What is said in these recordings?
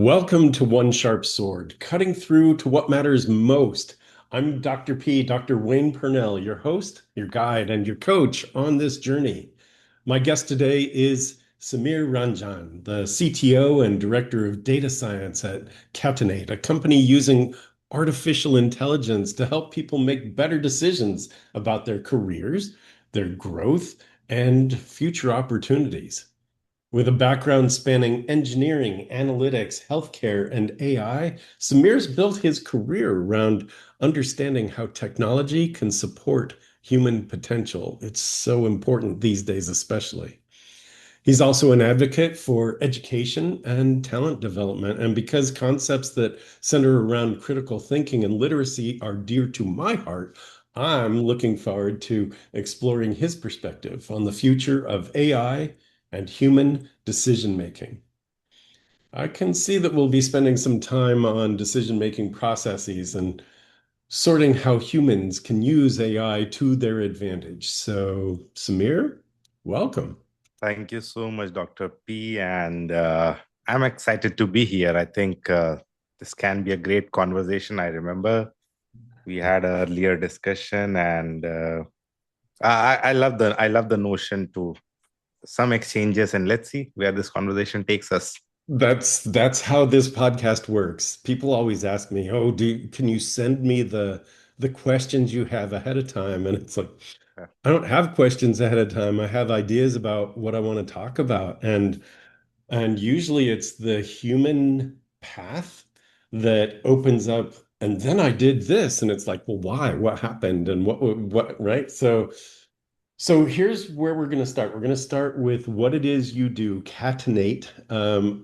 Welcome to One Sharp Sword, cutting through to what matters most. I'm Dr. P, Dr. Wayne Pernell, your host, your guide, and your coach on this journey. My guest today is Sameer Ranjan, the CTO and Director of Data Science at Catenate, a company using artificial intelligence to help people make better decisions about their careers, their growth, and future opportunities. With a background spanning engineering, analytics, healthcare, and AI, Sameer's built his career around understanding how technology can support human potential. It's so important these days, especially. He's also an advocate for education and talent development. And because concepts that center around critical thinking and literacy are dear to my heart, I'm looking forward to exploring his perspective on the future of AI and human decision making. I can see that we'll be spending some time on decision-making processes and sorting how humans can use AI to their advantage. So, Sameer, welcome. Thank you so much, Dr. P. And I'm excited to be here. I think this can be a great conversation. I remember we had an earlier discussion, and I love the notion to some exchanges, and let's see where this conversation takes us. That's how this podcast works. People always ask me, "Oh, can you send me the questions you have ahead of time?" And it's like, Yeah. I don't have questions ahead of time. I have ideas about what I want to talk about. And usually it's the human path that opens up. And then I did this, and it's like, well, why? What happened? And what, right? So here's where we're going to start. We're going to start with what it is you do, catenate.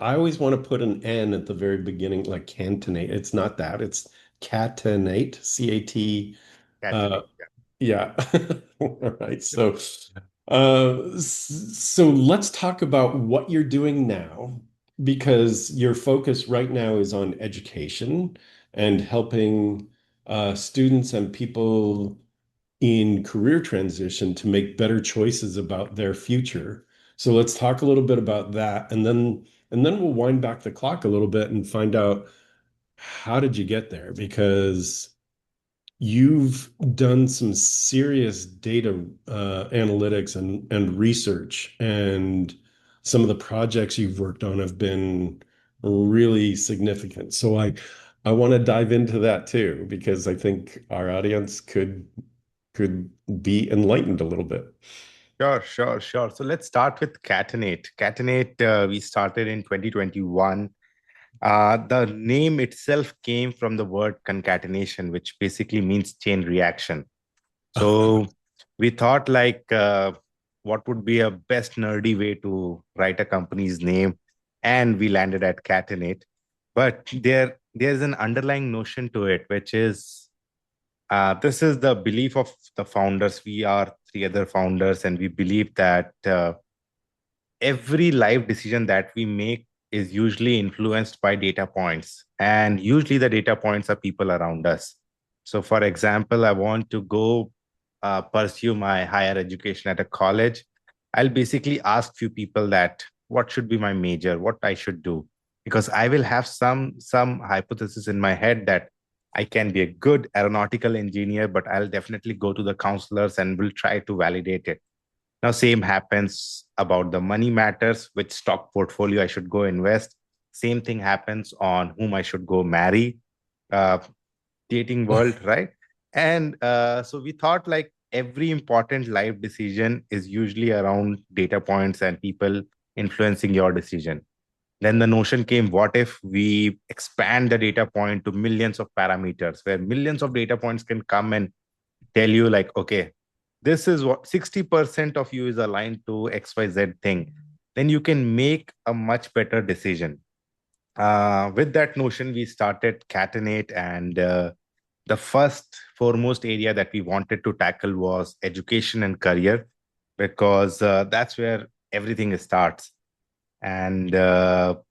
I always want to put an N at the very beginning, like cantonate. It's not that, it's catenate, C-A-T. Uh, Catenate. Yeah. yeah. All right. So let's talk about what you're doing now, because your focus right now is on education and helping students and people in career transition to make better choices about their future. So let's talk a little bit about that, and then we'll wind back the clock a little bit and find out how did you get there? Because you've done some serious data analytics and research, and some of the projects you've worked on have been really significant. So I want to dive into that too, because I think our audience could be enlightened a little bit. Sure, sure, sure. So let's start with Catenate. Catenate, we started in 2021. The name itself came from the word concatenation, which basically means chain reaction. So we thought what would be a best nerdy way to write a company's name, and we landed at Catenate. But there's an underlying notion to it, which is this is the belief of the founders. We are three other founders, and we believe that every life decision that we make is usually influenced by data points, and usually the data points are people around us. So, for example, I want to go pursue my higher education at a college. I'll basically ask few people that what should be my major, what I should do, because I will have some hypothesis in my head that I can be a good aeronautical engineer, but I'll definitely go to the counselors and will try to validate it. Now, same happens about the money matters, which stock portfolio I should go invest. Same thing happens on whom I should go marry, uh, dating world, right? And so we thought like every important life decision is usually around data points and people influencing your decision. Then the notion came, what if we expand the data point to millions of parameters, where millions of data points can come and tell you like, okay, this is what 60% of you is aligned to XYZ thing, then you can make a much better decision. With that notion, we started Catenate, and the first foremost area that we wanted to tackle was education and career, because that's where everything starts. And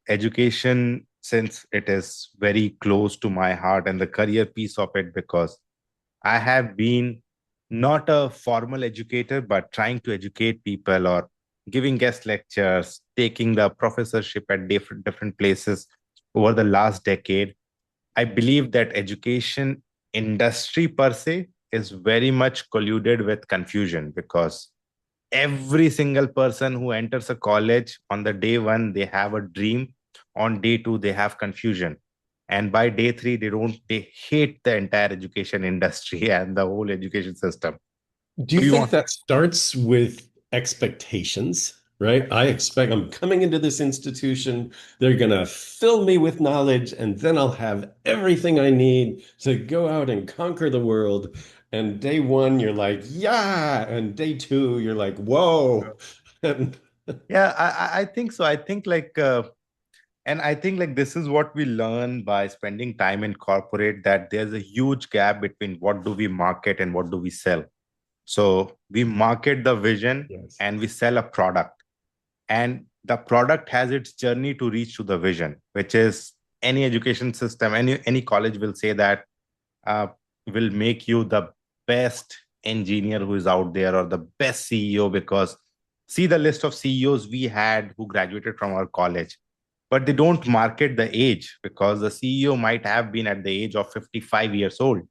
education, since it is very close to my heart, and the career piece of it, because I have been not a formal educator, but trying to educate people or giving guest lectures, taking the professorship at different places. over the last decade, I believe that education industry per se is very much colluded with confusion, because every single person who enters a college, on the day one they have a dream, on day two they have confusion, and by day three they hate the entire education industry and the whole education system. Do you We think want that starts with expectations, right? I expect I'm coming into this institution, they're going to fill me with knowledge, and then I'll have everything I need to go out and conquer the world. And day one, you're like, yeah. And day two, you're like, whoa. And Yeah, I think so. I think like and I think like this is what we learn by spending time in corporate, that there's a huge gap between what do we market and what do we sell. So we market the vision yes. and we sell a product, and the product has its journey to reach to the vision, which is any education system, any college will say that uh, will make you the best engineer who is out there, or the best CEO, because see the list of CEOs we had who graduated from our college, but they don't market the age, because the CEO might have been at the age of 55 years old,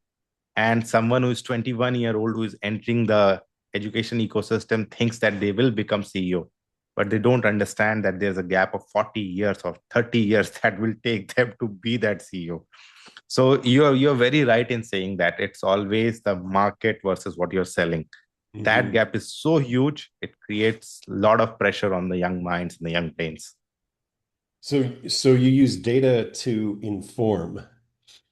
and someone who is 21-year old who is entering the education ecosystem thinks that they will become CEO, but they don't understand that there's a gap of 40 years or 30 years that will take them to be that CEO. So you're very right in saying that it's always the market versus what you're selling. That Mhm. gap is so huge, it creates a lot of pressure on the young minds and the young brains. So you use data to inform.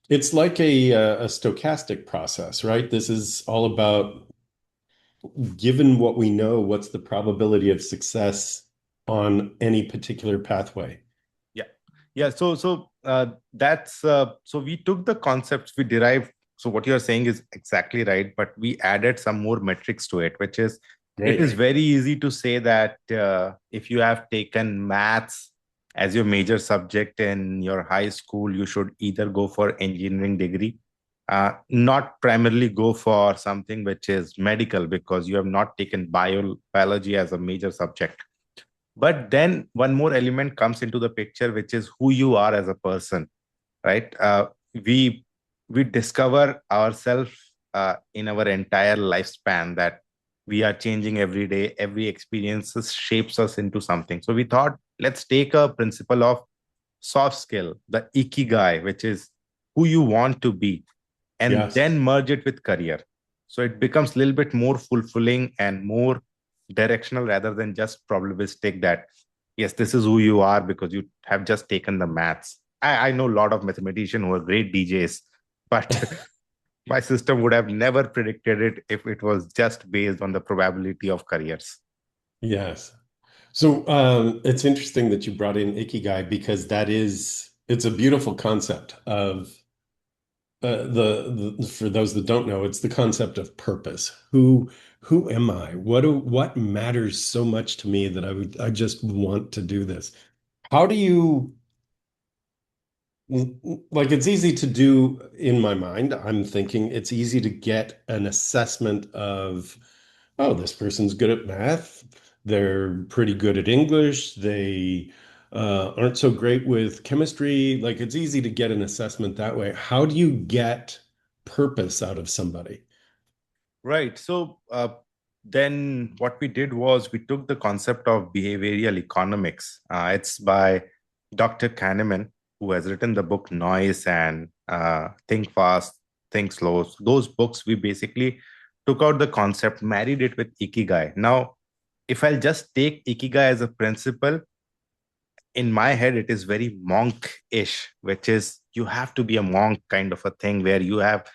It's like a stochastic process, right? This is all about given what we know, what's the probability of success on any particular pathway? Yeah, yeah. That's so we took the concepts we derived. So what you're saying is exactly right, but we added some more metrics to it, which is it Great. is very easy to say that if you have taken maths as your major subject in your high school, you should either go for engineering degree, not primarily go for something which is medical, because you have not taken biology as a major subject. But then one more element comes into the picture, which is who you are as a person, right? We we discover ourselves in our entire lifespan, that we are changing every day. Every experience shapes us into something. So we thought, let's take a principle of soft skill, the Ikigai, which is who you want to be, and Yes. then merge it with career. So it becomes a little bit more fulfilling and more directional, rather than just probabilistic, that yes, this is who you are because you have just taken the maths. I know a lot of mathematicians who are great DJs, but my system would have never predicted it if it was just based on the probability of careers. Yes. So it's interesting that you brought in Ikigai because it's a beautiful concept of for those that don't know, it's the concept of purpose. Who am I? What matters so much to me that I just want to do this? How do you like it's easy to do in my mind. I'm thinking it's easy to get an assessment of, oh, this person's good at math. They're pretty good at English. They aren't so great with chemistry. Like it's easy to get an assessment that way. How do you get purpose out of somebody? Right. Then what we did was we took the concept of behavioral economics. It's by Dr. Kahneman, who has written the book Noise and Think Fast, Think Slow. So those books, we basically took out the concept, married it with Ikigai. Now, if I'll just take Ikigai as a principle, in my head, it is very monk-ish, which is you have to be a monk kind of a thing, where you have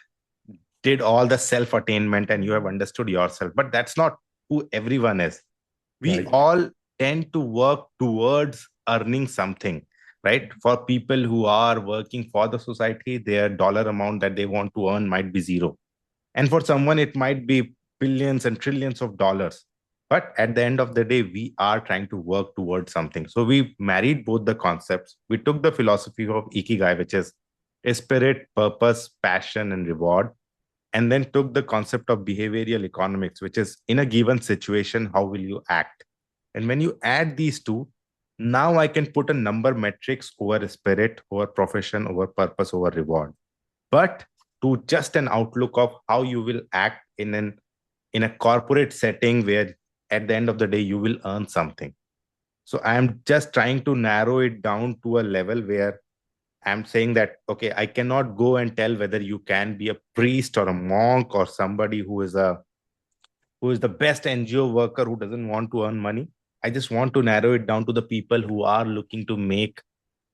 did all the self attainment and you have understood yourself, but that's not who everyone is. We Right. all tend to work towards earning something, right? For people who are working for the society, their dollar amount that they want to earn might be zero, and for someone it might be billions and trillions of dollars. But at the end of the day, we are trying to work towards something. So we married both the concepts. We took the philosophy of Ikigai, which is spirit, purpose, passion, and reward, and then took the concept of behavioral economics, which is in a given situation, how will you act? And when you add these two, Now I can put a number metrics over spirit, over profession, over purpose, over reward. But to just an outlook of how you will act in a corporate setting where at the end of the day you will earn something. So I'm just trying to narrow it down to a level where I'm saying that, okay, I cannot go and tell whether you can be a priest or a monk or somebody who is the best NGO worker who doesn't want to earn money. I just want to narrow it down to the people who are looking to make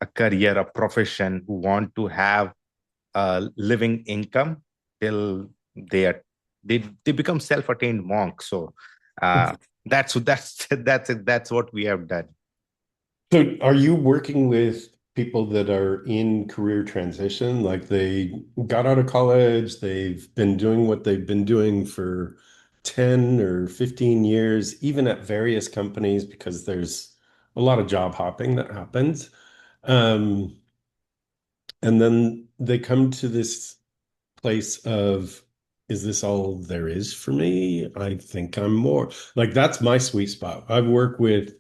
a career, a profession, who want to have a living income till they are they become self-attained monks. So that's what we have done. So are you working with people that are in career transition? Like they got out of college, they've been doing what they've been doing for 10 or 15 years, even at various companies, because there's a lot of job hopping that happens. Um, and then they come to this place of, is this all there is for me? I think I'm more. Like that's my sweet spot. I work with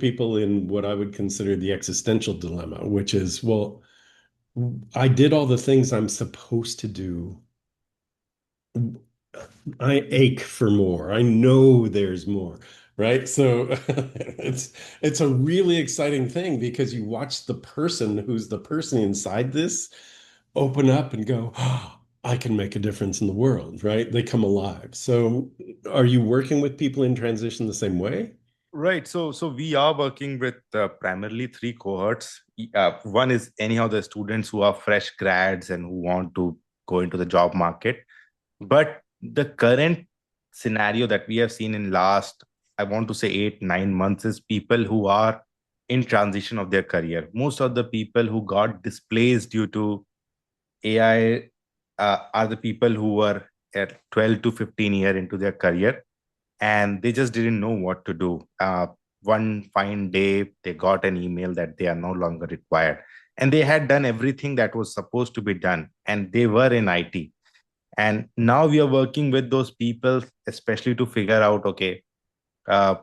people in what I would consider the existential dilemma, which is, well, I did all the things I'm supposed to do. I ache for more. I know there's more, right? So it's a really exciting thing because you watch the person who's the person inside this open up and go, oh, I can make a difference in the world, right? They come alive. So are you working with people in transition the same way? Right. So we are working with primarily three cohorts. One is anyhow the students who are fresh grads and who want to go into the job market. But the current scenario that we have seen in last, I want to say 8, 9 months is people who are in transition of their career. Most of the people who got displaced due to AI are the people who were at 12 to 15 year into their career and they just didn't know what to do. One fine day, they got an email that they are no longer required. And they had done everything that was supposed to be done, and they were in IT. And now we are working with those people, especially to figure out, okay, uh,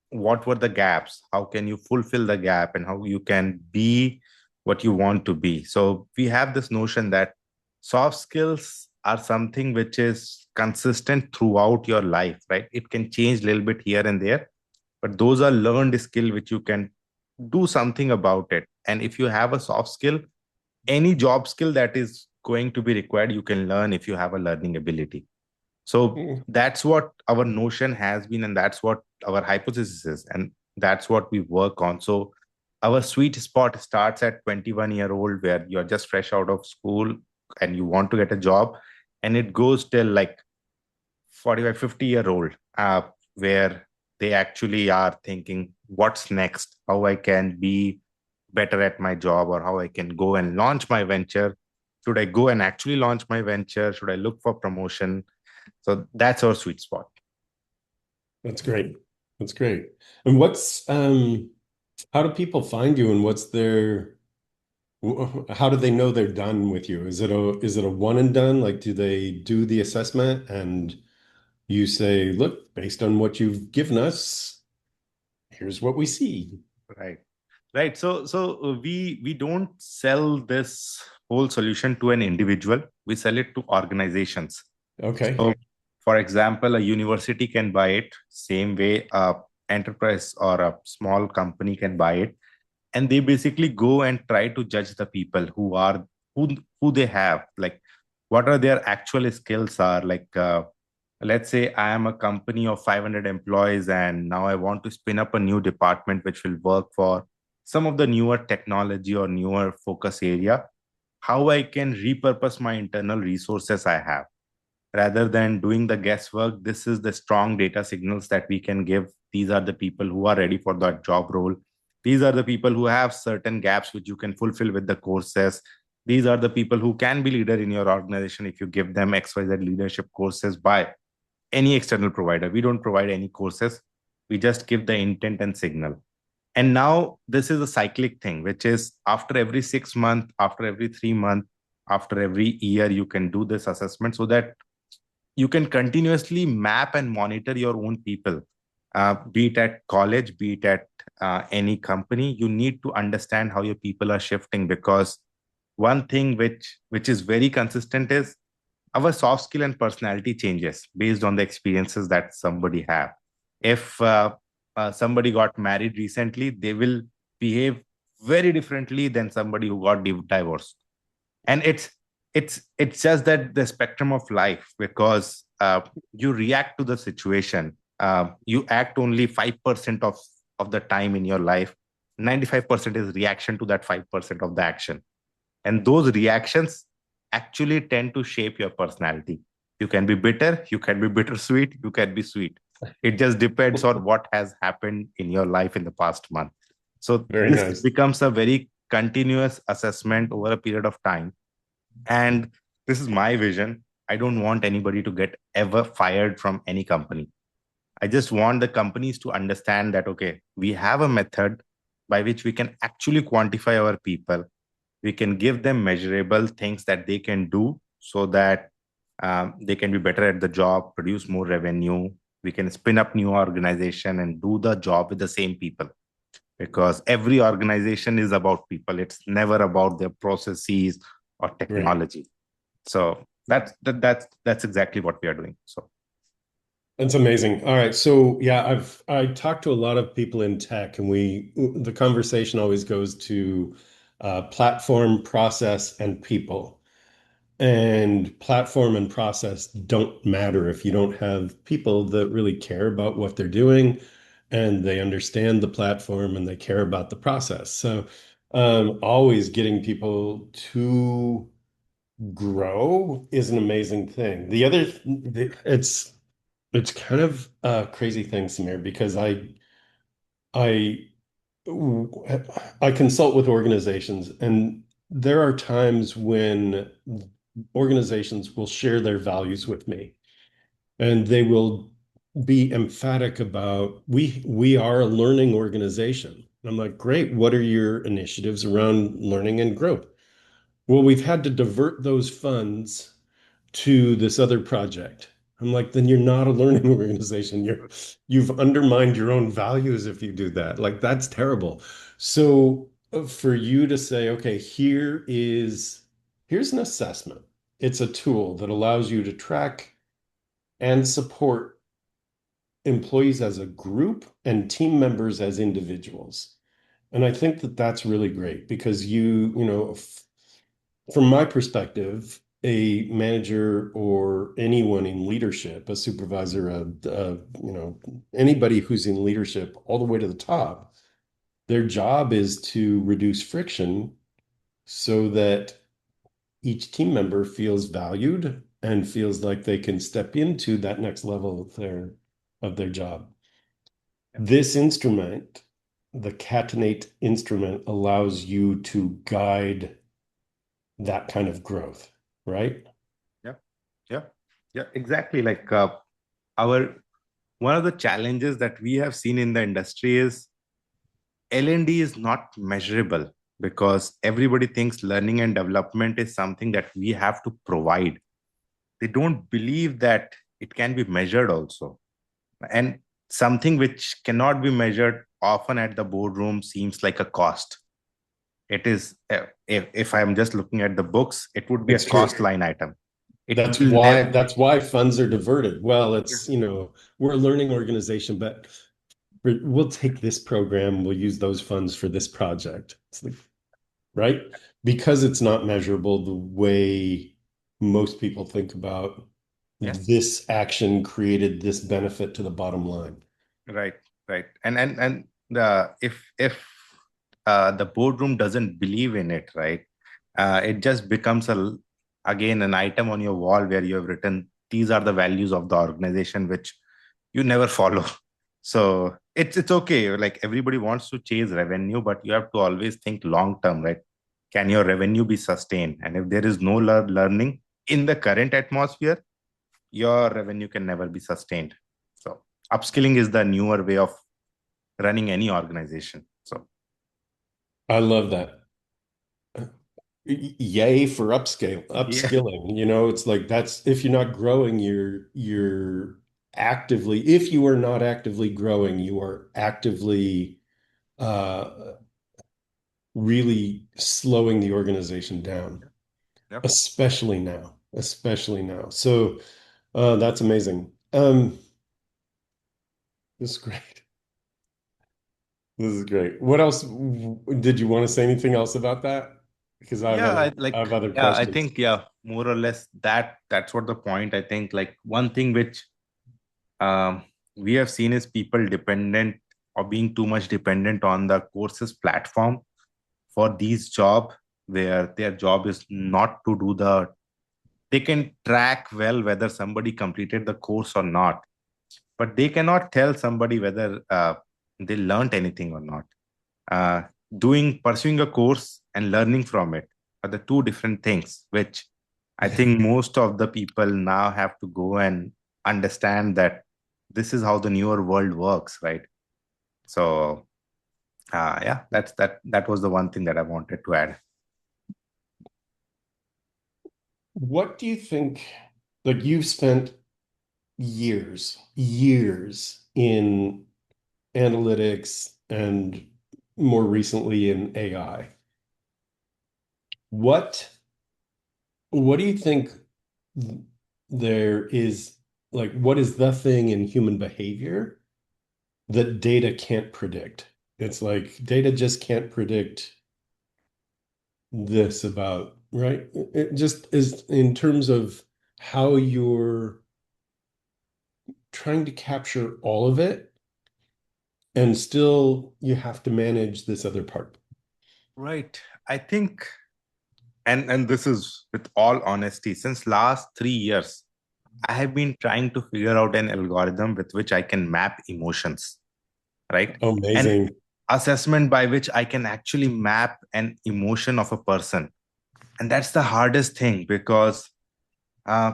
what were the gaps? How can you fulfill the gap and how you can be what you want to be? So we have this notion that soft skills are something which is consistent throughout your life, right? It can change a little bit here and there, but those are learned skill which you can do something about it. And if you have a soft skill, any job skill that is going to be required, you can learn if you have a learning ability. So Mm. that's what our notion has been, and that's what our hypothesis is, and that's what we work on. So our sweet spot starts at 21-year-old, where you're just fresh out of school and you want to get a job, and it goes till like 45, 50-year-old, where they actually are thinking, what's next? How I can be better at my job, or how I can go and launch my venture. Should I go and actually launch my venture? Should I look for promotion? So that's our sweet spot. That's great. That's great. And how do people find you and how do they know they're done with you? Is it a one and done? Like, do they do the assessment and you say, look, based on what you've given us, here's what we see. Right. Right. So we don't sell this whole solution to an individual. We sell it to organizations. Okay. So, for example, a university can buy it, same way a enterprise or a small company can buy it, and they basically go and try to judge the people who who they have, like what are their actual skills are. Like let's say I am a company of 500 employees and now I want to spin up a new department which will work for some of the newer technology or newer focus area. How I can repurpose my internal resources I have, rather than doing the guesswork. This is the strong data signals that we can give. These are the people who are ready for that job role. These are the people who have certain gaps which you can fulfill with the courses. These are the people who can be leader in your organization if you give them XYZ leadership courses by any external provider. We don't provide any courses. We just give the intent and signal. And now this is a cyclic thing, which is after every 6 months, after every 3 months, after every year, you can do this assessment so that you can continuously map and monitor your own people. be it at college, be it at any company. You need to understand how your people are shifting, because one thing which is very consistent is our soft skill and personality changes based on the experiences that somebody have. If somebody got married recently, they will behave very differently than somebody who got divorced. And it's just that the spectrum of life, because you react to the situation. You act only 5% of the time in your life. 95% is reaction to that 5% of the action, and those reactions actually tend to shape your personality. You can be bitter, you can be bittersweet, you can be sweet. It just depends on what has happened in your life in the past month. So Very this nice. becomes a very continuous assessment over a period of time. And this is my vision. I don't want anybody to get ever fired from any company. I just want the companies to understand that, okay, we have a method by which we can actually quantify our people. We can give them measurable things that they can do, so that they can be better at the job, produce more revenue. We can spin up new organization and do the job with the same people, because every organization is about people. It's never about their processes or Right. technology. So that's exactly what we are doing. So That's amazing. All right. So yeah, I talked to a lot of people in tech, and the conversation always goes to platform, process, and people. And platform and process don't matter if you don't have people that really care about what they're doing and they understand the platform and they care about the process. So always getting people to grow is an amazing thing. It's kind of a crazy thing, Sameer, because I I consult with organizations, and there are times when organizations will share their values with me, and they will be emphatic about we are a learning organization. And I'm like, great, what are your initiatives around learning and growth? Well, we've had to divert those funds to this other project. I'm like, then you're not a learning organization. You've undermined your own values if you do that. Like that's terrible. So for you to say, okay, here's an assessment. It's a tool that allows you to track and support employees as a group and team members as individuals. And I think that that's really great because from my perspective, a manager or anyone in leadership, a supervisor, anybody who's in leadership all the way to the top, their job is to reduce friction so that each team member feels valued and feels like they can step into that next level of their job. This instrument, the Catenate instrument, allows you to guide that kind of growth, right? yeah, yeah, yeah, exactly. Like our one of the challenges that we have seen in the industry is L&D is not measurable, because everybody thinks learning and development is something that we have to provide. They don't believe that it can be measured also. And something which cannot be measured often at the boardroom seems like a cost. It is, if I'm just looking at the books, it would be a It's true. cost line item. It That's will why never. that's why funds are diverted. Well, we're a learning organization, but we'll take this program, we'll use those funds for this project. It's like, right? Because it's not measurable the way most people think about Yes. this action created this benefit to the bottom line. Right, right. And the if the boardroom doesn't believe in it, right? It just becomes again an item on your wall where you have written these are the values of the organization, which you never follow. So it's okay. Like everybody wants to chase revenue, but you have to always think long term, right? Can your revenue be sustained? And if there is no learning in the current atmosphere, your revenue can never be sustained. So upskilling is the newer way of running any organization. So I love that. Yay for yeah, upskilling. It's like that's if you're not growing, you're actively, if you are not actively growing, you are actively uh, really slowing the organization down, Yep. especially now. So that's amazing. This is great. This is great. What else did you want to say anything else about that? Because Yeah, I have other yeah, I questions. think, yeah, more or less that's what the point. I think like one thing which um, we have seen is people dependent or being too much dependent on the courses platform for these job where their job is not to do the, they can track well whether somebody completed the course or not, but they cannot tell somebody whether they learned anything or not. uh, Pursuing a course and learning from it are the two different things, which I Yeah. think most of the people now have to go and understand that this is how the newer world works, right? So yeah, that was the one thing that I wanted to add. What do you think? Like you've spent years in analytics and more recently in AI. What what do you think there is like what is the thing in human behavior that data can't predict? It's like data just can't predict this about, right? It just is in terms of how you're trying to capture all of it and still you have to manage this other part. Right. I think, and this is with all honesty, since last 3 years, I have been trying to figure out an algorithm with which I can map emotions, right? And Amazing. assessment by which I can actually map an emotion of a person. And that's the hardest thing because uh,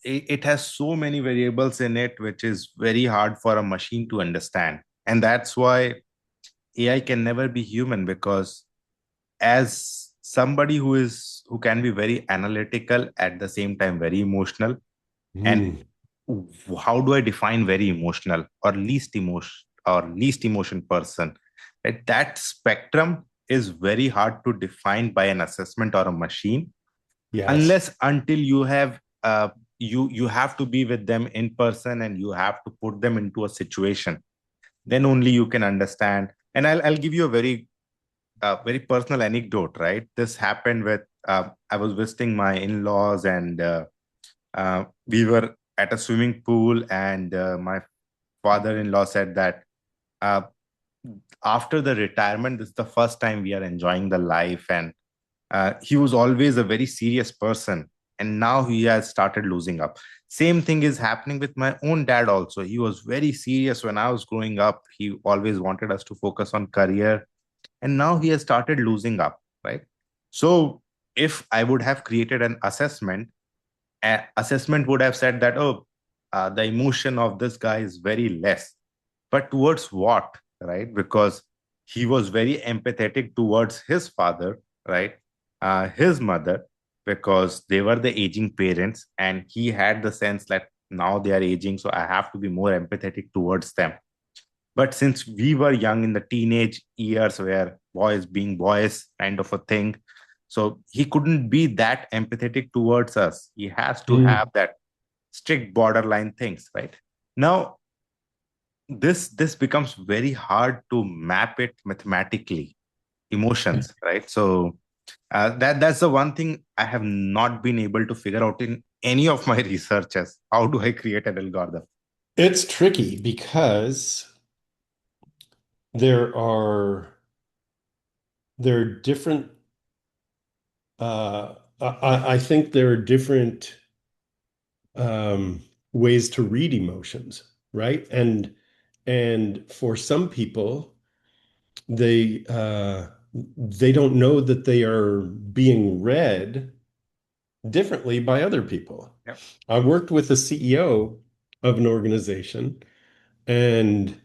it has so many variables in it, which is very hard for a machine to understand. And that's why AI can never be human, because as somebody who can be very analytical at the same time very emotional, and Hmm. how do I define very emotional or least emotion person? Right? That spectrum is very hard to define by an assessment or a machine, Yes. unless until you have you have to be with them in person and you have to put them into a situation. Then only you can understand. And I'll give you a very personal anecdote. Right, this happened with I was visiting my in-laws, and we were at a swimming pool, and my father-in-law said that uh, after the retirement, this is the first time we are enjoying the life. And he was always a very serious person, and now he has started losing up. Same thing is happening with my own dad also. He was very serious when I was growing up. He always wanted us to focus on career, and now he has started losing up, right? So if I would have created an assessment, assessment would have said that, oh, the emotion of this guy is very less. But towards what, right? Because he was very empathetic towards his father, right? His mother, because they were the aging parents, and he had the sense that now they are aging, so I have to be more empathetic towards them. But since we were young in the teenage years where boys being boys kind of a thing, so he couldn't be that empathetic towards us. He has to have Hmm. that strict borderline things, right? Now, this becomes very hard to map it mathematically, emotions, right? So that's the one thing I have not been able to figure out in any of my researches. How do I create an algorithm? It's tricky because there are there are different I think there are different ways to read emotions, right? And for some people, they don't know that they are being read differently by other people. Yep. I worked with a CEO of an organization, and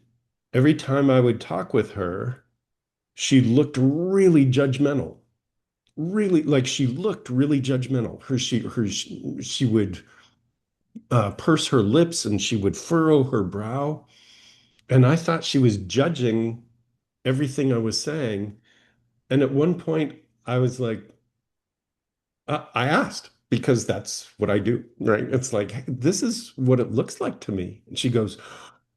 every time I would talk with her, she looked really judgmental. Really, like she looked really judgmental. She would purse her lips and she would furrow her brow. And I thought she was judging everything I was saying. And at one point, I was like, I asked because that's what I do, right? It's like, "Hey, this is what it looks like to me." And she goes,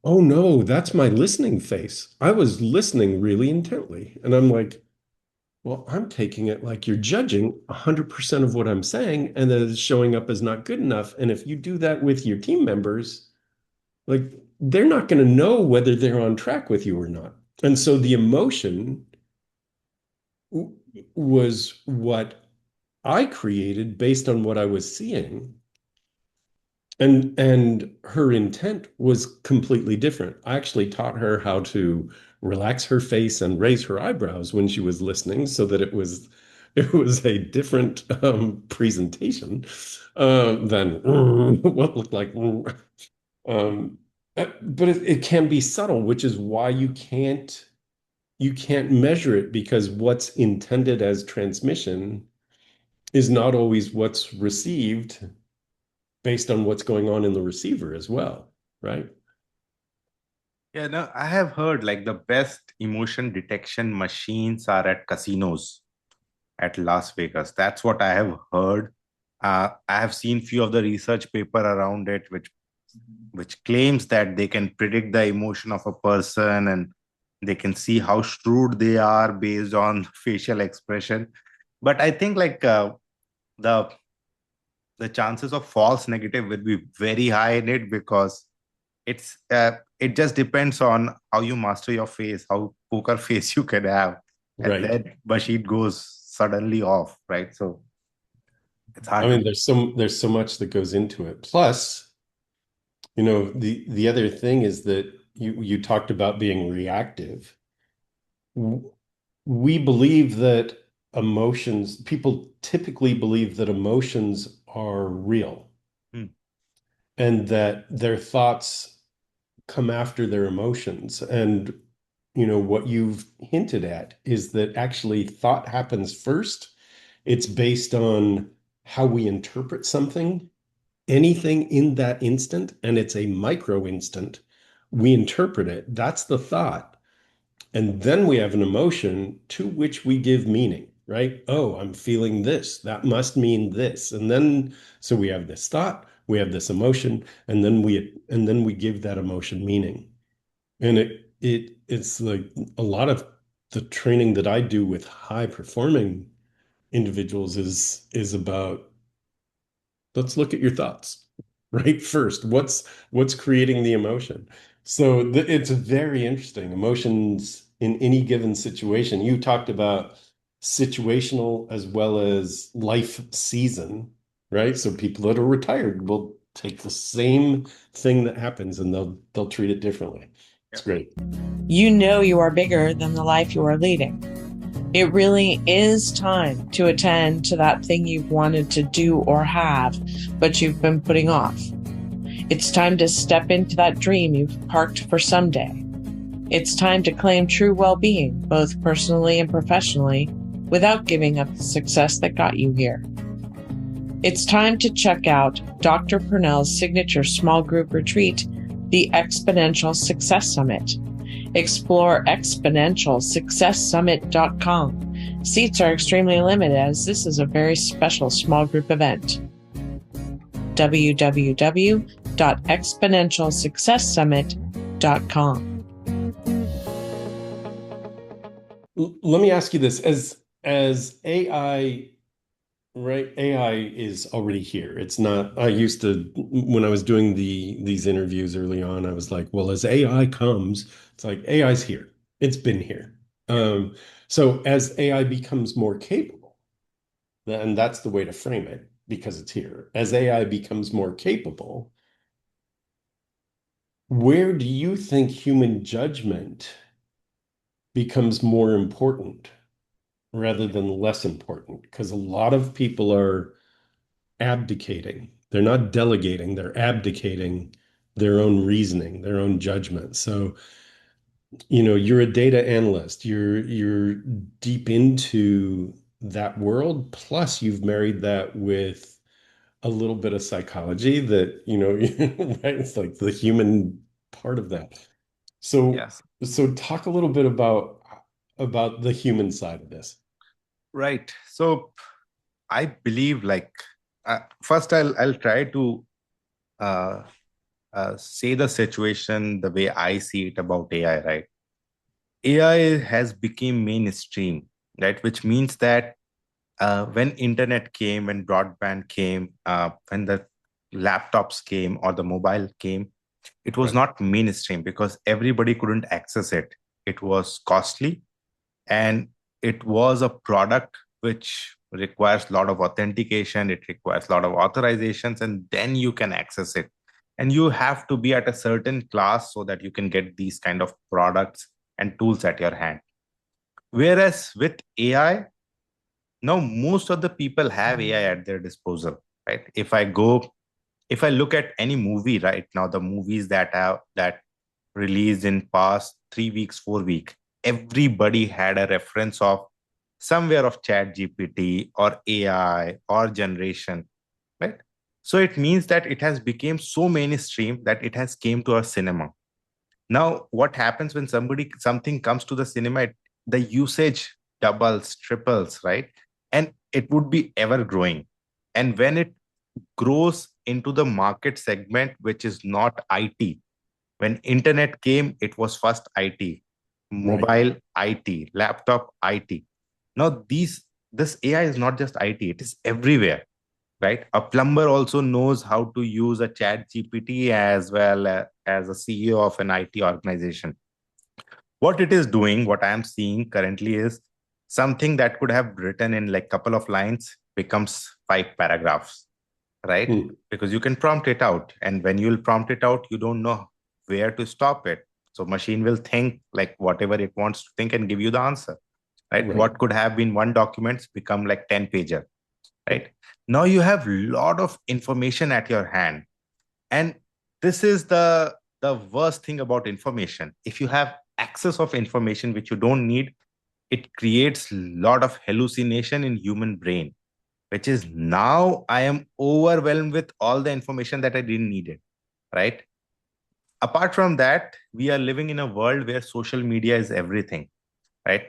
"Oh no, that's my listening face. I was listening really intently." And I'm like, "Well, I'm taking it like you're judging 100% of what I'm saying and that it's showing up as not good enough. And if you do that with your team members, like they're not going to know whether they're on track with you or not." And so the emotion was what I created based on what I was seeing. And her intent was completely different. I actually taught her how to relax her face and raise her eyebrows when she was listening so that it was a different presentation than what looked like. Um, but it can be subtle, which is why you can't measure it because what's intended as transmission is not always what's received based on what's going on in the receiver as well, right? Yeah, no, I have heard like the best emotion detection machines are at casinos at Las Vegas. That's what I have heard. I have seen few of the research paper around it, which claims that they can predict the emotion of a person and they can see how shrewd they are based on facial expression. But I think like the the chances of false negative will be very high in it because it just depends on how you master your face, how poker face you can have, and Right. then machine goes suddenly off, right? So it's I hard to. mean, there's so much that goes into it. Plus, the other thing is that you talked about being reactive. We believe that people typically believe that emotions are real Hmm. and that their thoughts come after their emotions. And what you've hinted at is that actually thought happens first. It's based on how we interpret something, anything in that instant, and it's a micro instant. We interpret it. That's the thought. And then we have an emotion to which we give meaning, right? Oh, I'm feeling this. That must mean this. And then so we have this thought, we have this emotion, and then we give that emotion meaning. And it's like a lot of the training that I do with high performing individuals is about, let's look at your thoughts, right? First, what's creating the emotion? So it's very interesting. Emotions in any given situation. You talked about situational as well as life season, right? So people that are retired will take the same thing that happens and they'll treat it differently. It's great. You know you are bigger than the life you are leading. It really is time to attend to that thing you've wanted to do or have, but you've been putting off. It's time to step into that dream you've parked for someday. It's time to claim true well-being, both personally and professionally, without giving up the success that got you here. It's time to check out Dr. Pernell's signature small group retreat, the Exponential Success Summit. Explore exponentialsuccesssummit.com. Seats are extremely limited as this is a very special small group event. www.exponentialsuccesssummit.com. Let me ask you this, as AI, right? AI is already here. It's not, I used to, when I was doing these interviews early on, I was like, well, as AI comes, it's like AI's here. It's been here. Yeah. So as AI becomes more capable, and that's the way to frame it because it's here. As AI becomes more capable, where do you think human judgment becomes more important rather than less important? Because a lot of people are abdicating. They're not delegating, they're abdicating their own reasoning, their own judgment. So, you're a data analyst. You're deep into that world, plus you've married that with a little bit of psychology that, right? It's like the human part of that. So, Yes. so talk a little bit about the human side of this. Right. So I believe first I'll try to uh, say the situation the way I see it about AI, right? AI has become mainstream, right? Which means that when internet came, when broadband came, when the laptops came or the mobile came, it was Right. not mainstream because everybody couldn't access it. It was costly, and it was a product which requires a lot of authentication. It requires a lot of authorizations, and then you can access it. And you have to be at a certain class so that you can get these kind of products and tools at your hand. Whereas with AI, now most of the people have AI at their disposal, right? If I look at any movie right now, the movies that released in past 3 weeks, 4 weeks, everybody had a reference of somewhere of chat GPT or AI or generation, right? So it means that it has become so mainstream that it has came to our cinema. Now, what happens when something comes to the cinema, the usage doubles, triples, right? And it would be ever growing. And when it grows into the market segment, which is not IT, when internet came, it was first IT, Right. mobile IT, laptop IT. Now, this AI is not just IT, it is everywhere, right? A plumber also knows how to use a chat GPT as well as a CEO of an IT organization. What it is doing, what I am seeing currently is something that could have written in like couple of lines becomes 5 paragraphs, right? Hmm. Because you can prompt it out, and when you'll prompt it out, you don't know where to stop it. So machine will think like whatever it wants to think and give you the answer, right? Right. What could have been one document become like 10 pager, right? Now you have lot of information at your hand, and this is the worst thing about information. If you have access of information which you don't need, it creates lot of hallucination in human brain, which is now I am overwhelmed with all the information that I didn't need it, right? Apart from that, we are living in a world where social media is everything, right?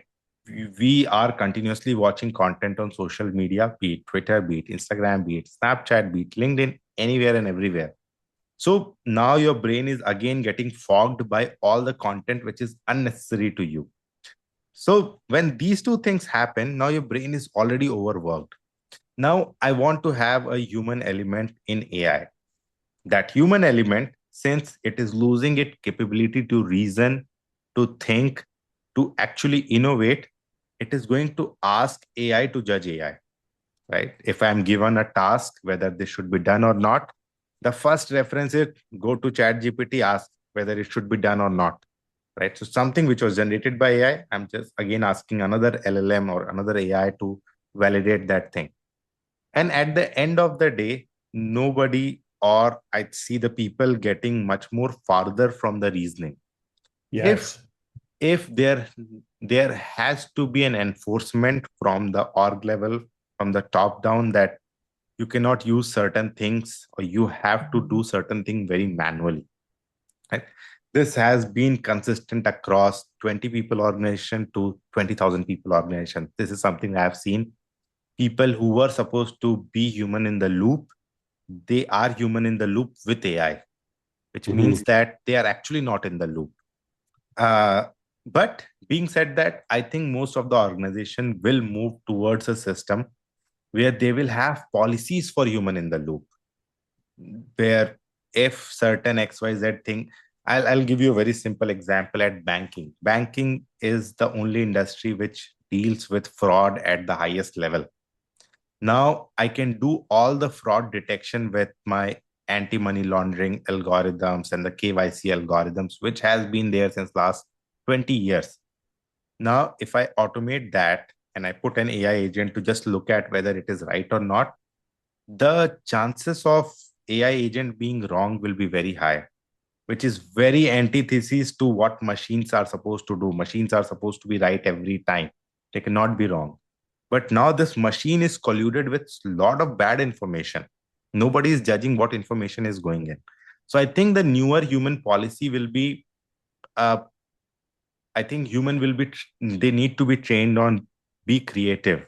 We are continuously watching content on social media, be it Twitter, be it Instagram, be it Snapchat, be it LinkedIn, anywhere and everywhere. So now your brain is again getting fogged by all the content which is unnecessary to you. So when these two things happen, now your brain is already overworked. Now I want to have a human element in AI. That human element, since it is losing its capability to reason, to think, to actually innovate, it is going to ask AI to judge AI, right? If I'm given a task, whether this should be done or not, the first reference is go to chat GPT, ask whether it should be done or not, right? So something which was generated by AI, I'm just again asking another LLM or another AI to validate that thing. And at the end of the day, nobody, or I see the people getting much more farther from the reasoning. If Yes. if there has to be an enforcement from the org level, from the top down, that you cannot use certain things or you have to do certain thing very manually, right? This has been consistent across 20 people organization to 20,000 people organization. This is something I have seen. People who were supposed to be human in the loop, they are human in the loop with AI, which Hmm. means that they are actually not in the loop. Uh, but being said that, I think most of the organization will move towards a system where they will have policies for human in the loop, where if certain XYZ thing, I'll give you a very simple example at banking. Banking is the only industry which deals with fraud at the highest level. Now I can do all the fraud detection with my anti-money laundering algorithms and the KYC algorithms, which has been there since last 20 years. Now, if I automate that and I put an AI agent to just look at whether it is right or not, the chances of AI agent being wrong will be very high, which is very antithesis to what machines are supposed to do. Machines are supposed to be right every time. They cannot be wrong. But now this machine is colluded with a lot of bad information. Nobody is judging what information is going in. So I think the newer human policy will be, uh, I think human will be, they need to be trained on be creative,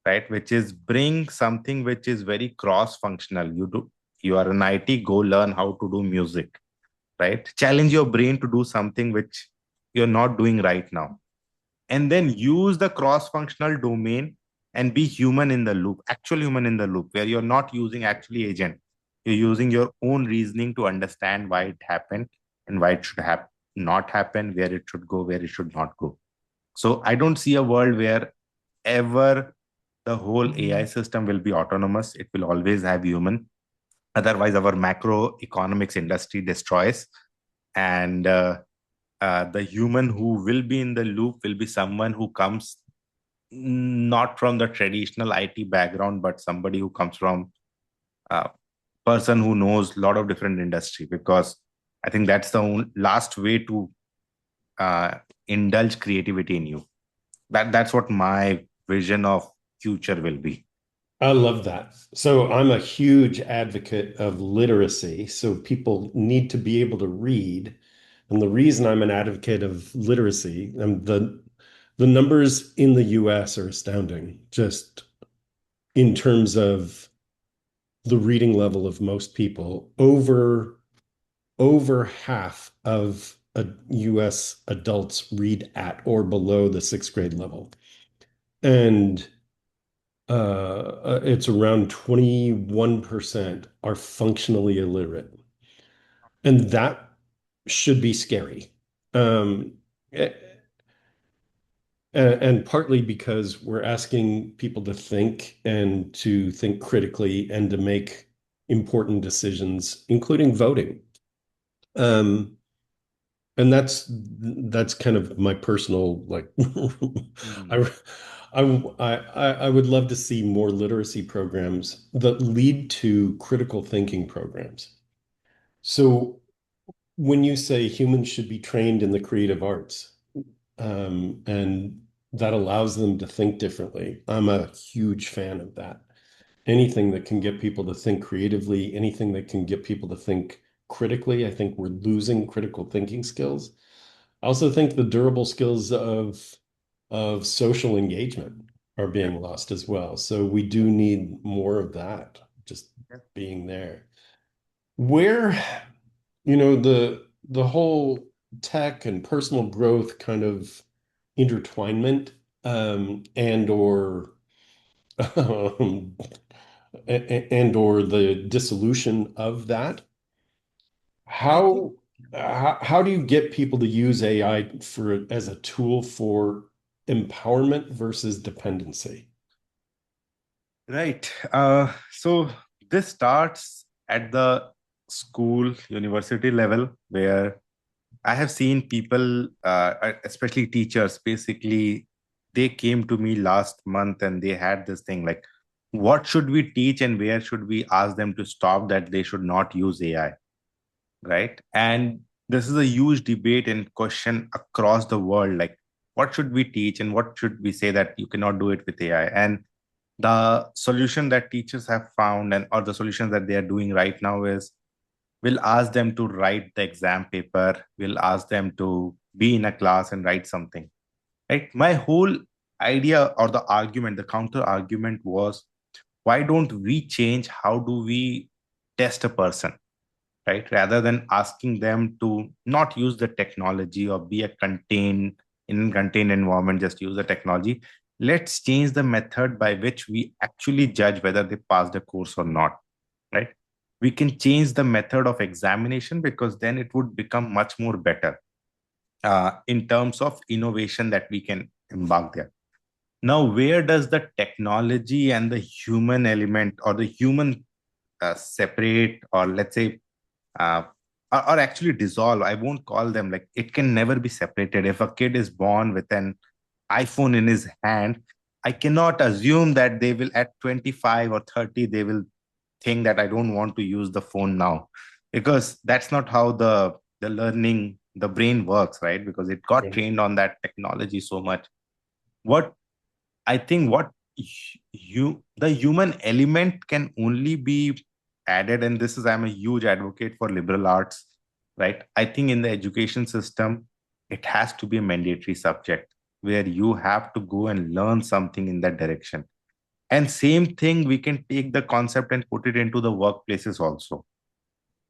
right? Which is bring something which is very cross functional. You are an IT, go learn how to do music, right? Challenge your brain to do something which you're not doing right now, and then use the cross functional domain and be human in the loop, actual human in the loop, where you're not using actually agent. You're using your own reasoning to understand why it happened and why it should have not happen, where it should go, where it should not go. So I don't see a world where ever the whole AI system will be autonomous. It will always have human. Otherwise, our macroeconomics industry destroys. And the human who will be in the loop will be someone who comes not from the traditional IT background, but somebody who comes from a person who knows a lot of different industry. Because I think that's the last way to uh, indulge creativity in you. That's what my vision of future will be. I love that. So I'm a huge advocate of literacy. So people need to be able to read. And the reason I'm an advocate of literacy, the numbers in the US are astounding, just in terms of the reading level of most people. Over half of US adults read at or below the sixth grade level. And it's around 21% are functionally illiterate. And that should be scary. Um, a- and partly because we're asking people to think and to think critically and to make important decisions, including voting. Um, and that's kind of my personal like Mm. I I would love to see more literacy programs that lead to critical thinking programs. So when you say humans should be trained in the creative arts, and that allows them to think differently, I'm a huge fan of that. Anything that can get people to think creatively, anything that can get people to think critically, I think we're losing critical thinking skills. I also think the durable skills of social engagement are Yeah. being lost as well. So we do need more of that, just Yeah. being there. Where, the whole tech and personal growth kind of intertwinement, and or um, and or the dissolution of that. I think, How do you get people to use AI for as a tool for empowerment versus dependency? right. So this starts at the school, university level, where I have seen people, especially teachers, basically, they came to me last month and they had this thing like, what should we teach and where should we ask them to stop that they should not use AI, right? And this is a huge debate and question across the world, like, what should we teach and what should we say that you cannot do it with AI? And the solution that teachers have found, and or the solutions that they are doing right now, is we'll ask them to write the exam paper, we'll ask them to be in a class and write something, right? My whole idea or the argument, the counter argument was, why don't we change how do we test a person, right? Rather than asking them to not use the technology or be a contained environment, just use the technology. Let's change the method by which we actually judge whether they pass the course or not, right? We can change the method of examination, because then it would become much more better in terms of innovation that we can embark there. Now, where does the technology and the human element or the human separate, or let's say, uh, or actually dissolve? I won't call them, like, it can never be separated. If a kid is born with an iPhone in his hand, I cannot assume that they will at 25 or 30 they will think that I don't want to use the phone now, because that's not how the learning, the brain works, right? Because it got Right. trained on that technology so much. What I think, what you the human element can only be added, and this is, I'm a huge advocate for liberal arts, right? I think in the education system, it has to be a mandatory subject where you have to go and learn something in that direction. And same thing, we can take the concept and put it into the workplaces also.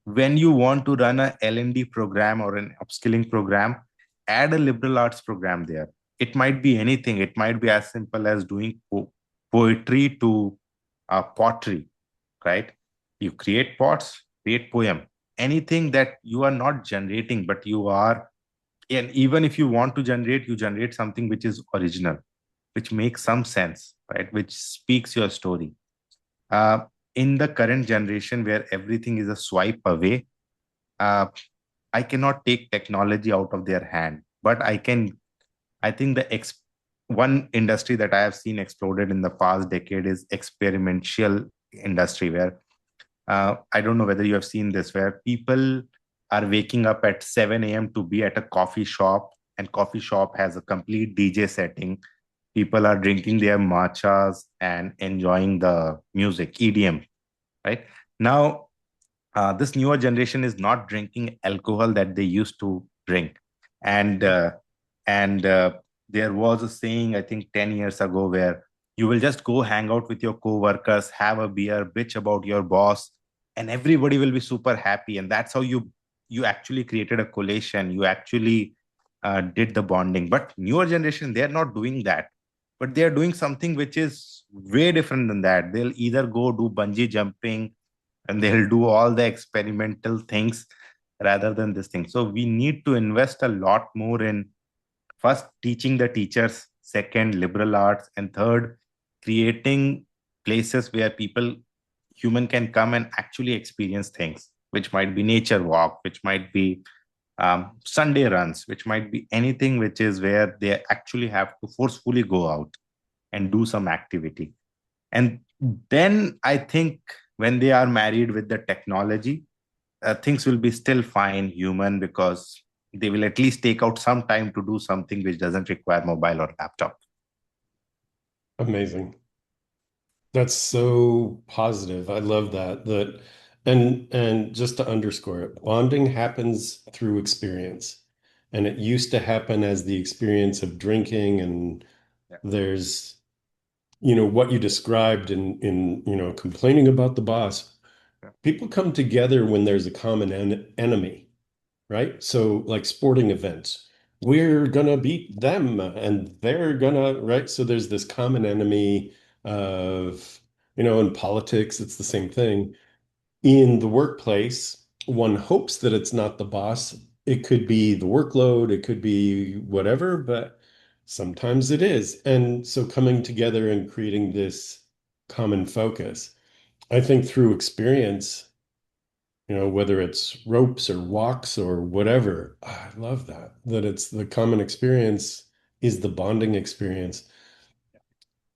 When you want to run a L&D program or an upskilling program, add a liberal arts program there. It might be anything. It might be as simple as doing poetry to pottery, right? You create pots, create poem, anything that you are not generating, but you are, and even if you want to generate, you generate something which is original, which makes some sense, right? Which speaks your story. Uh, in the current generation where everything is a swipe away, uh, I cannot take technology out of their hand, but I can. I think one industry that I have seen exploded in the past decade is experiential industry, where I don't know whether you have seen this, where people are waking up at 7 a.m. to be at a coffee shop, and coffee shop has a complete DJ setting. People are drinking their matchas and enjoying the music, EDM, right? Now, this newer generation is not drinking alcohol that they used to drink, and there was a saying, I think 10 years ago, where you will just go hang out with your co-workers, have a beer, bitch about your boss, and everybody will be super happy. And that's how you actually created a collation. You actually did the bonding. But newer generation, they're not doing that, but they're doing something which is way different than that. They'll either go do bungee jumping, and they'll do all the experimental things rather than this thing. So we need to invest a lot more in, first, teaching the teachers, second, liberal arts, and third, creating places where human can come and actually experience things, which might be nature walk, which might be Sunday runs, which might be anything, which is where they actually have to forcefully go out and do some activity. And then I think when they are married with the technology, things will be still fine human, because they will at least take out some time to do something which doesn't require mobile or laptop. Amazing. That's so positive. I love that. And just to underscore it, bonding happens through experience. And it used to happen as the experience of drinking, and Yeah. there's, what you described in, complaining about the boss. Yeah. People come together when there's a common enemy, right? So like sporting events, we're gonna beat them and they're gonna, right? So there's this common enemy of, in politics, it's the same thing. In the workplace, one hopes that it's not the boss. It could be the workload, it could be whatever, but sometimes it is. And so coming together and creating this common focus, I think through experience, whether it's ropes or walks or whatever. I love that it's the common experience is the bonding experience.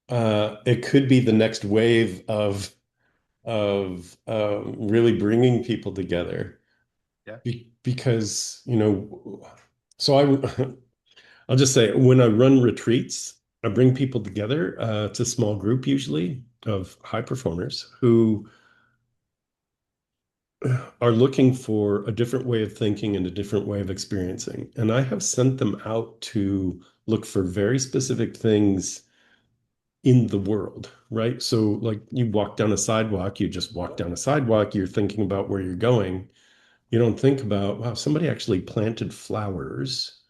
It could be the next wave of really bringing people together. Yeah. Because, so I'll just say when I run retreats, I bring people together. It's a small group usually of high performers who are looking for a different way of thinking and a different way of experiencing. And I have sent them out to look for very specific things in the world, right? So, like you walk down a sidewalk, you just walk down a sidewalk, you're thinking about where you're going. You don't think about, wow, somebody actually planted flowers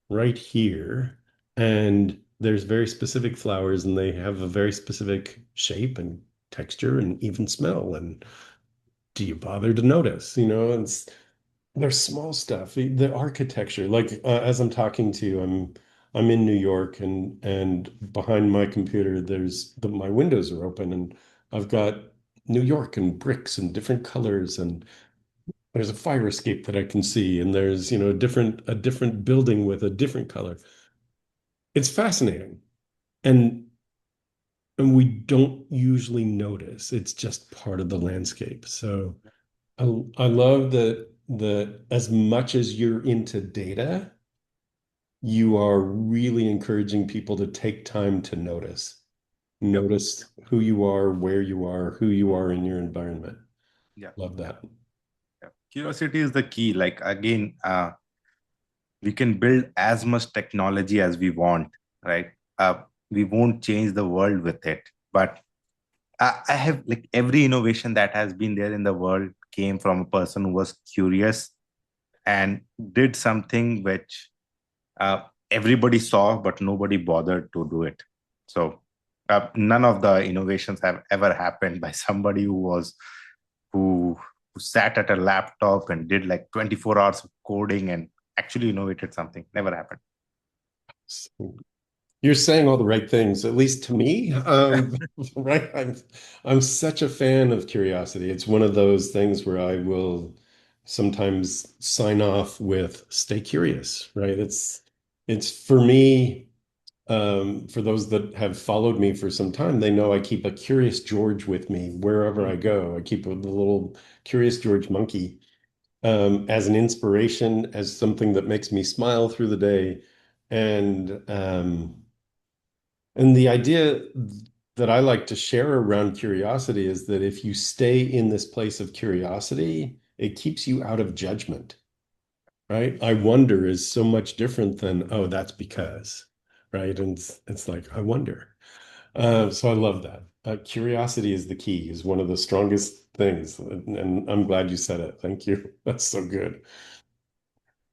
right here. And there's very specific flowers, and they have a very specific shape and texture and even smell. And do you bother to notice? There's small stuff, the architecture. Like as I'm talking to you, I'm in New York, and behind my computer, my windows are open, and I've got New York and bricks and different colors, and there's a fire escape that I can see, and there's a different building with a different color. It's fascinating, and and we don't usually notice. It's just part of the landscape. So. I love that as much as you're into data, you are really encouraging people to take time to notice. Yep. Notice who you are, where you are, who you are in your environment. Yeah. Love that. Yeah. Curiosity is the key. Like again, we can build as much technology as we want, right? We won't change the world with it, but I have like every innovation that has been there in the world came from a person who was curious and did something which everybody saw, but nobody bothered to do it. So none of the innovations have ever happened by somebody who who sat at a laptop and did like 24 hours of coding and actually innovated something. Never happened. So you're saying all the right things, at least to me. Right? I'm such a fan of curiosity. It's one of those things where I will sometimes sign off with "stay curious," right? It's for me, for those that have followed me for some time, they know I keep a curious George with me wherever I go. I keep a little curious George monkey as an inspiration, as something that makes me smile through the day. And the idea that I like to share around curiosity is that if you stay in this place of curiosity, it keeps you out of judgment, right? I wonder is so much different than, oh, that's because, right? And it's like, I wonder. So I love that. Curiosity is the key, is one of the strongest things. And I'm glad you said it. Thank you. That's so good.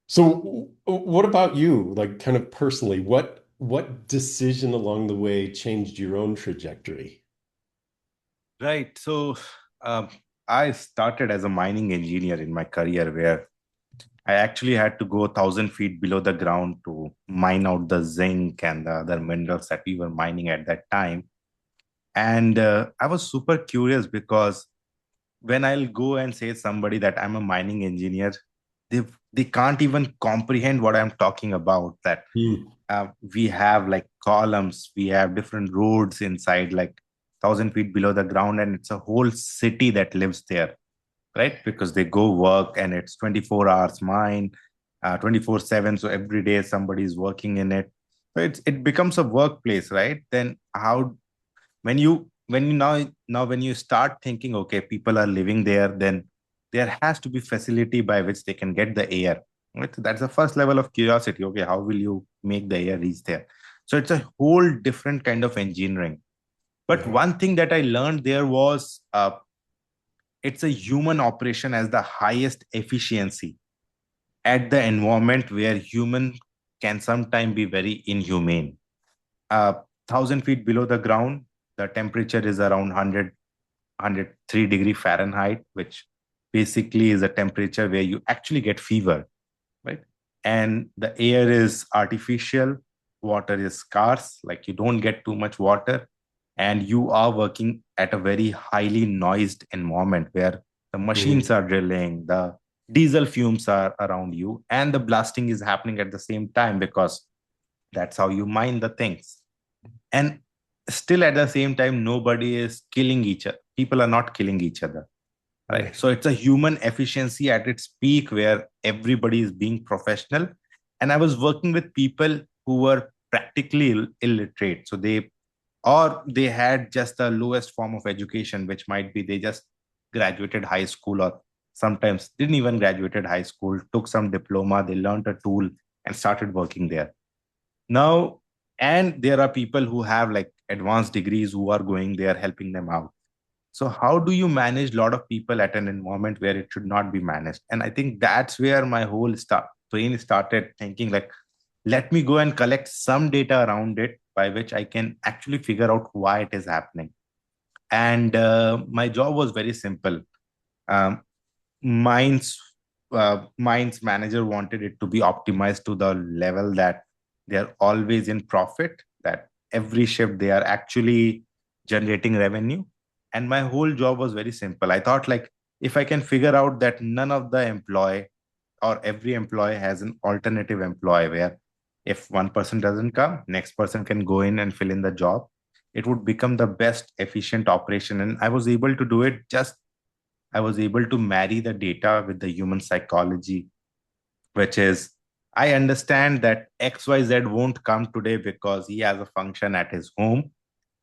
So what about you? Like kind of personally, what decision along the way changed your own trajectory? Right. So um, I started as a mining engineer in my career where I actually had to go 1,000 feet below the ground to mine out the zinc and the other minerals that we were mining at that time. And I was super curious because when I'll go and say somebody that I'm a mining engineer, they they can't even comprehend what I'm talking about. That Hmm. we have like columns, we have different roads inside, like 1,000 feet below the ground, and it's a whole city that lives there, right? Because they go work and it's 24 hours mine, 24/7. So every day somebody is working in it. So it becomes a workplace, right? Then how when you now when you start thinking, okay, people are living there, then there has to be facility by which they can get the air, right? So that's the first level of curiosity. Okay, how will you make the air reach there? So it's a whole different kind of engineering. But Yeah. one thing that I learned there was it's a human operation as the highest efficiency at the environment where human can sometimes be very inhumane. 1,000 feet below the ground, the temperature is around 103 degree Fahrenheit, which basically is a temperature where you actually get fever, right? And the air is artificial, water is scarce, like you don't get too much water, and you are working at a very highly noised environment where the machines Mhm. are drilling, the diesel fumes are around you, and the blasting is happening at the same time because that's how you mine the things. And still at the same time, nobody is killing each other. People are not killing each other, right? Right. So it's a human efficiency at its peak where everybody is being professional. And I was working with people who were practically illiterate. So they had just the lowest form of education, which might be they just graduated high school, or sometimes didn't even graduated high school, took some diploma, they learned a tool and started working there. Now, and there are people who have like advanced degrees who are going there helping them out. So how do you manage a lot of people at an environment where it should not be managed? And I think that's where my whole brain started thinking like, let me go and collect some data around it by which I can actually figure out why it is happening. And my job was very simple. Um, mine's manager wanted it to be optimized to the level that they're always in profit, that every shift they are actually generating revenue. And my whole job was very simple. I thought like, if I can figure out that none of the employee or every employee has an alternative employee where if one person doesn't come, next person can go in and fill in the job, it would become the best efficient operation. And I was able to do it. Just I was able to marry the data with the human psychology, which is I understand that XYZ won't come today because he has a function at his home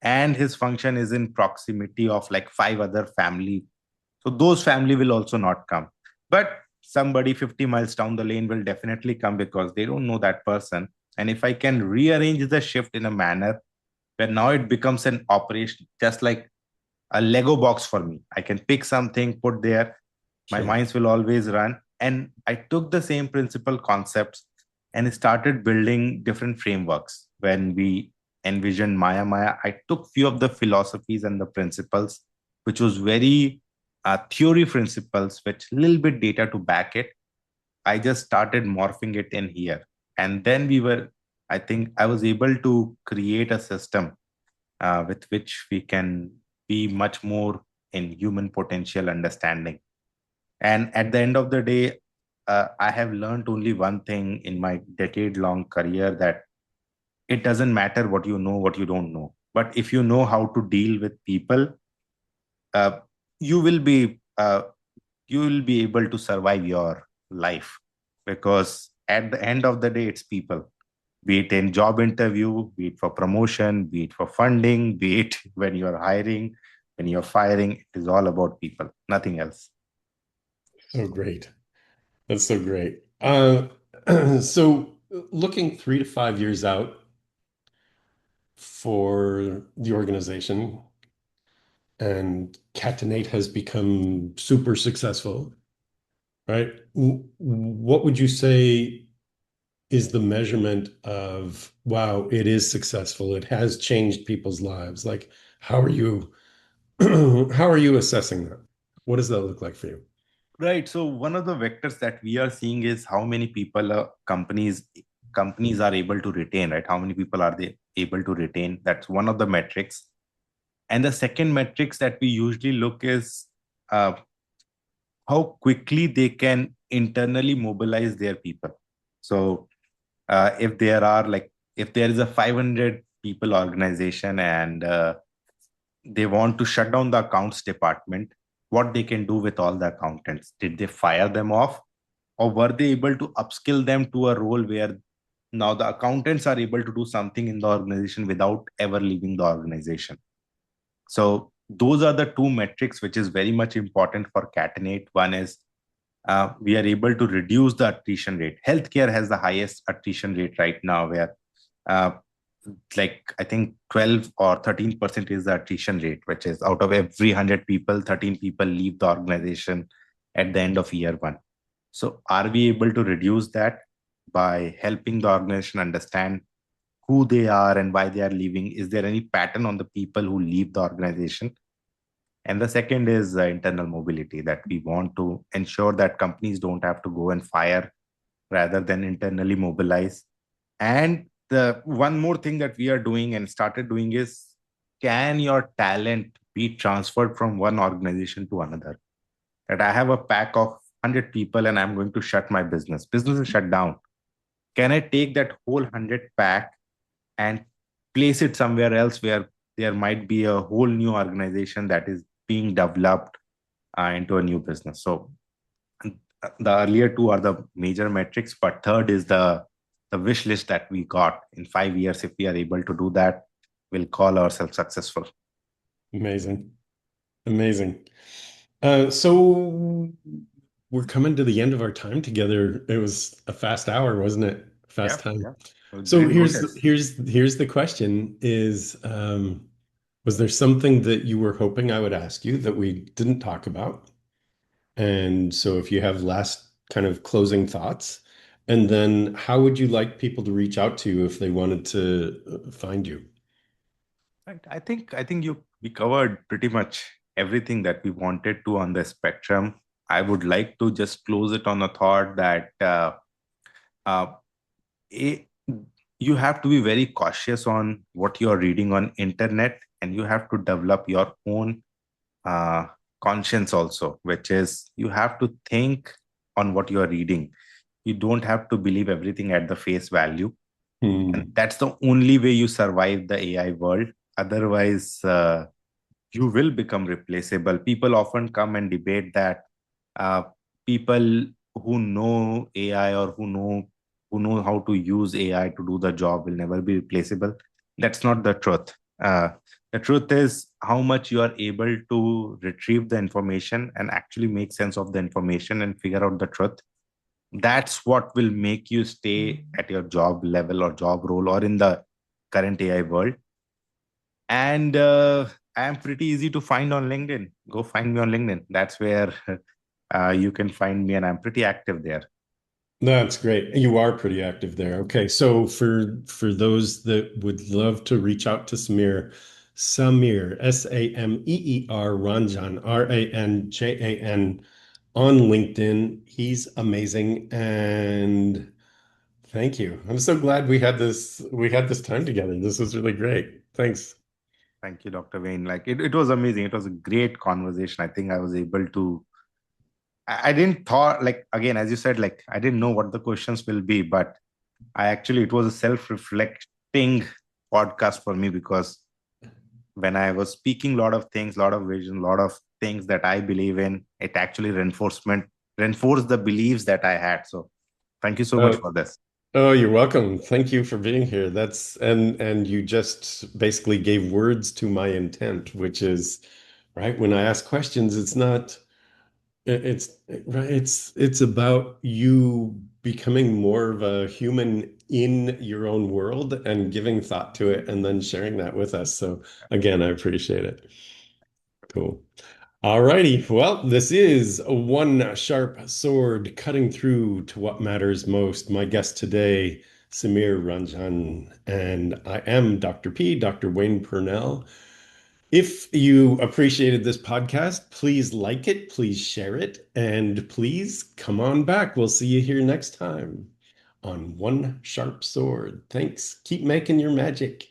and his function is in proximity of like five other family. So those family will also not come. But somebody 50 miles down the lane will definitely come because they don't know that person. And if I can rearrange the shift in a manner where now it becomes an operation, just like a Lego box for me, I can pick something, put there, my Sure. minds will always run. And I took the same principle concepts and started building different frameworks. When we envisioned Maya, I took few of the philosophies and the principles, which was very theory principles, which little bit data to back it. I just started morphing it in here. And then I think I was able to create a system with which we can be much more in human potential understanding. And at the end of the day, I have learned only one thing in my decade long career, that it doesn't matter what you know, what you don't know. But if you know how to deal with people, uh, you will be you will be able to survive your life, because at the end of the day, it's people. Be it in job interview, be it for promotion, be it for funding, be it when you're hiring, when you're firing, it is all about people, nothing else. So great. That's so great. So looking 3 to 5 years out for the organization, and Catenate has become super successful, right? What would you say is the measurement of, wow, it is successful, it has changed people's lives? Like, how are you how are you assessing that? What does that look like for you? Right. So one of the vectors that we are seeing is how many people companies are able to retain, right? How many people are they able to retain? That's one of the metrics. And the second metrics that we usually look is uh, how quickly they can internally mobilize their people. So if there are like, if there is a 500 people organization and they want to shut down the accounts department, what they can do with all the accountants? Did they fire them off, or were they able to upskill them to a role where now the accountants are able to do something in the organization without ever leaving the organization? So those are the two metrics which is very much important for Catenate. One is we are able to reduce the attrition rate. Healthcare has the highest attrition rate right now, where uh, like I think 12 or 13% is the attrition rate, which is out of every 100 people, 13 people leave the organization at the end of year one. So are we able to reduce that by helping the organization understand who they are and why they are leaving? Is there any pattern on the people who leave the organization? And the second is internal mobility, that we want to ensure that companies don't have to go and fire, rather than internally mobilize. And the one more thing that we are doing and started doing is, can your talent be transferred from one organization to another? That I have a pack of 100 people and I'm going to shut my business is shut down. Can I take that whole 100 pack and place it somewhere else where there might be a whole new organization that is being developed into a new business? So the earlier two are the major metrics, but third is the wish list that we got. In 5 years, if we are able to do that, we'll call ourselves successful. Amazing. Amazing. So we're coming to the end of our time together. It was a fast hour, wasn't it? Fast Yeah, time. yeah. So So didn't notice. here's the question is, was there something that you were hoping I would ask you that we didn't talk about? And so if you have last kind of closing thoughts, and then how would you like people to reach out to you if they wanted to find you? Right. I think you we covered pretty much everything that we wanted to on the spectrum. I would like to just close it on a thought that uh, a, you have to be very cautious on what you are reading on internet, and you have to develop your own uh, conscience also, which is you have to think on what you are reading. You don't have to believe everything at the face value, and Hmm. that's the only way you survive the AI world. Otherwise, you will become replaceable. People often come and debate that uh, people who know AI, or who know how to use AI to do the job, will never be replaceable. That's not the truth. The truth is how much you are able to retrieve the information and actually make sense of the information and figure out the truth. That's what will make you stay at your job level or job role or in the current AI world. And I am pretty easy to find on LinkedIn. Go find me on LinkedIn. That's where you can find me, and I'm pretty active there. That's great. You are pretty active there. Okay, so for those that would love to reach out to Sameer, Sameer, Sameer Ranjan, Ranjan on LinkedIn. He's amazing, and thank you. I'm so glad we had this time together. This was really great. Thanks. Thank you, Dr. Wayne. Like it was amazing. It was a great conversation. I think I was able to. I didn't thought like again, as you said, like I didn't know what the questions will be, but I actually it was a self-reflecting podcast for me because when I was speaking a lot of things, a lot of vision, a lot of things that I believe in, it actually reinforced the beliefs that I had. So thank you so much Oh, for this. oh, you're welcome. Thank you for being here. And you just basically gave words to my intent, which is right when I ask questions, it's not right, it's about you becoming more of a human in your own world and giving thought to it and then sharing that with us. So again, I appreciate it. Cool. All righty. Well, this is one sharp sword cutting through to what matters most. My guest today, Sameer Ranjan, and I am Dr. P, Dr. Wayne Pernell. If you appreciated this podcast, please like it, please share it, and please come on back. We'll see you here next time on One Sharp Sword. Thanks. Keep making your magic.